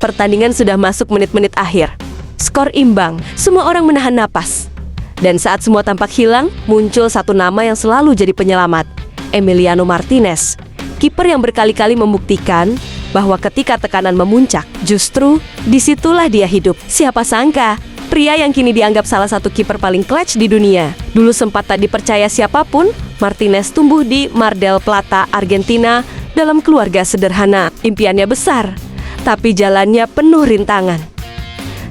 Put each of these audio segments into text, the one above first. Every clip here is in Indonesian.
Pertandingan sudah masuk menit-menit akhir. Skor imbang, semua orang menahan napas. Dan saat semua tampak hilang, muncul satu nama yang selalu jadi penyelamat, Emiliano Martinez. Kiper yang berkali-kali membuktikan bahwa ketika tekanan memuncak, justru disitulah dia hidup. Siapa sangka, pria yang kini dianggap salah satu kiper paling clutch di dunia. Dulu sempat tak dipercaya siapapun, Martinez tumbuh di Mar del Plata, Argentina, dalam keluarga sederhana. Impiannya besar, tapi jalannya penuh rintangan.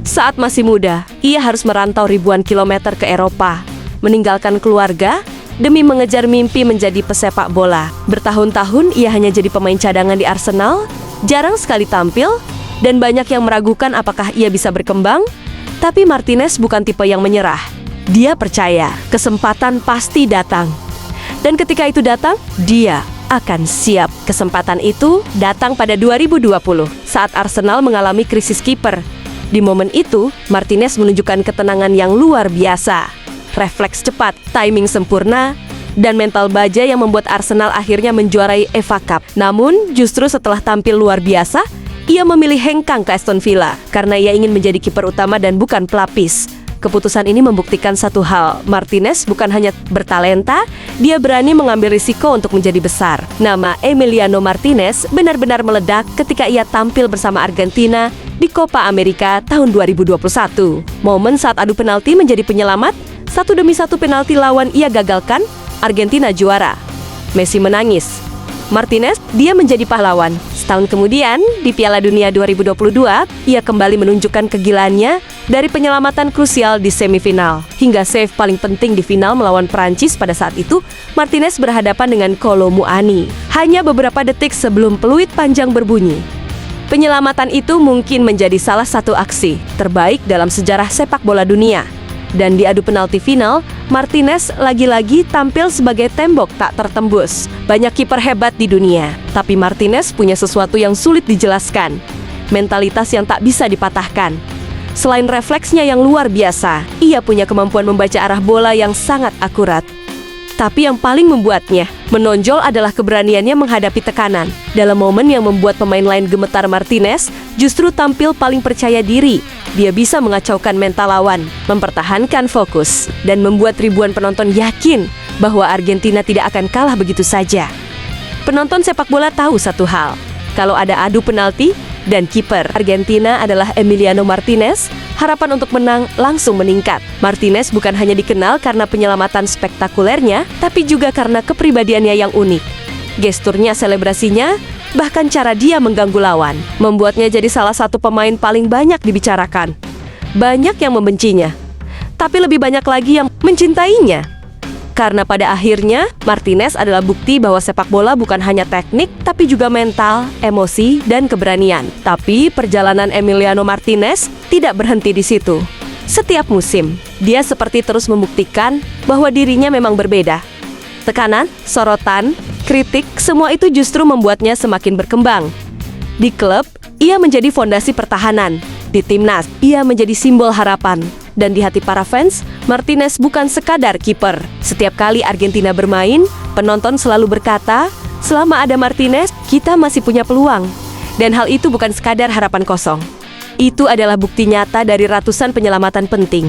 Saat masih muda, ia harus merantau ribuan kilometer ke Eropa, meninggalkan keluarga demi mengejar mimpi menjadi pesepak bola. Bertahun-tahun ia hanya jadi pemain cadangan di Arsenal, jarang sekali tampil, dan banyak yang meragukan apakah ia bisa berkembang. Tapi Martinez bukan tipe yang menyerah. Dia percaya kesempatan pasti datang. Dan ketika itu datang, dia akan siap. Kesempatan itu datang pada 2020 saat Arsenal mengalami krisis kiper. Di momen itu, Martinez menunjukkan ketenangan yang luar biasa. Refleks cepat, timing sempurna, dan mental baja yang membuat Arsenal akhirnya menjuarai FA Cup. Namun, justru setelah tampil luar biasa, ia memilih hengkang ke Aston Villa karena ia ingin menjadi kiper utama dan bukan pelapis. Keputusan ini membuktikan satu hal, Martinez bukan hanya bertalenta, dia berani mengambil risiko untuk menjadi besar. Nama Emiliano Martinez benar-benar meledak ketika ia tampil bersama Argentina di Copa America tahun 2021. Momen saat adu penalti menjadi penyelamat, satu demi satu penalti lawan ia gagalkan, Argentina juara. Messi menangis. Martinez, dia menjadi pahlawan. Setahun kemudian, di Piala Dunia 2022, ia kembali menunjukkan kegilaannya dari penyelamatan krusial di semifinal. Hingga save paling penting di final melawan Prancis pada saat itu, Martinez berhadapan dengan Kolo Muani. Hanya beberapa detik sebelum peluit panjang berbunyi. Penyelamatan itu mungkin menjadi salah satu aksi terbaik dalam sejarah sepak bola dunia. Dan di adu penalti final, Martinez lagi-lagi tampil sebagai tembok tak tertembus. Banyak kiper hebat di dunia, tapi Martinez punya sesuatu yang sulit dijelaskan. Mentalitas yang tak bisa dipatahkan. Selain refleksnya yang luar biasa, ia punya kemampuan membaca arah bola yang sangat akurat. Tapi yang paling membuatnya menonjol adalah keberaniannya menghadapi tekanan. Dalam momen yang membuat pemain lain gemetar, Martinez justru tampil paling percaya diri. Dia bisa mengacaukan mental lawan, mempertahankan fokus, dan membuat ribuan penonton yakin bahwa Argentina tidak akan kalah begitu saja. Penonton sepak bola tahu satu hal, kalau ada adu penalti dan kiper Argentina adalah Emiliano Martinez, harapan untuk menang langsung meningkat. Martinez bukan hanya dikenal karena penyelamatan spektakulernya, tapi juga karena kepribadiannya yang unik. Gesturnya, selebrasinya, bahkan cara dia mengganggu lawan, membuatnya jadi salah satu pemain paling banyak dibicarakan. Banyak yang membencinya, tapi lebih banyak lagi yang mencintainya. Karena pada akhirnya, Martinez adalah bukti bahwa sepak bola bukan hanya teknik, tapi juga mental, emosi, dan keberanian. Tapi perjalanan Emiliano Martinez tidak berhenti di situ. Setiap musim, dia seperti terus membuktikan bahwa dirinya memang berbeda. Tekanan, sorotan, kritik, semua itu justru membuatnya semakin berkembang. Di klub, ia menjadi fondasi pertahanan. Di timnas, ia menjadi simbol harapan. Dan di hati para fans, Martinez bukan sekadar kiper. Setiap kali Argentina bermain, penonton selalu berkata, selama ada Martinez, kita masih punya peluang. Dan hal itu bukan sekadar harapan kosong. Itu adalah bukti nyata dari ratusan penyelamatan penting.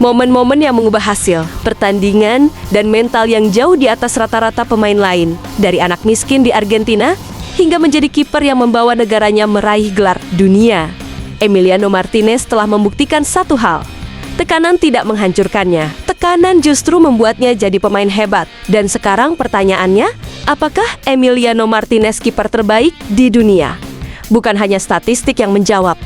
Momen-momen yang mengubah hasil, pertandingan, dan mental yang jauh di atas rata-rata pemain lain. Dari anak miskin di Argentina, hingga menjadi kiper yang membawa negaranya meraih gelar dunia. Emiliano Martinez telah membuktikan satu hal. Tekanan tidak menghancurkannya. Tekanan justru membuatnya jadi pemain hebat. Dan sekarang pertanyaannya, apakah Emiliano Martinez kiper terbaik di dunia? Bukan hanya statistik yang menjawab.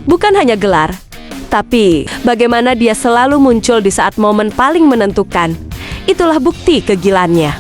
Bukan hanya gelar. Tapi, bagaimana dia selalu muncul di saat momen paling menentukan. Itulah bukti kegilaannya.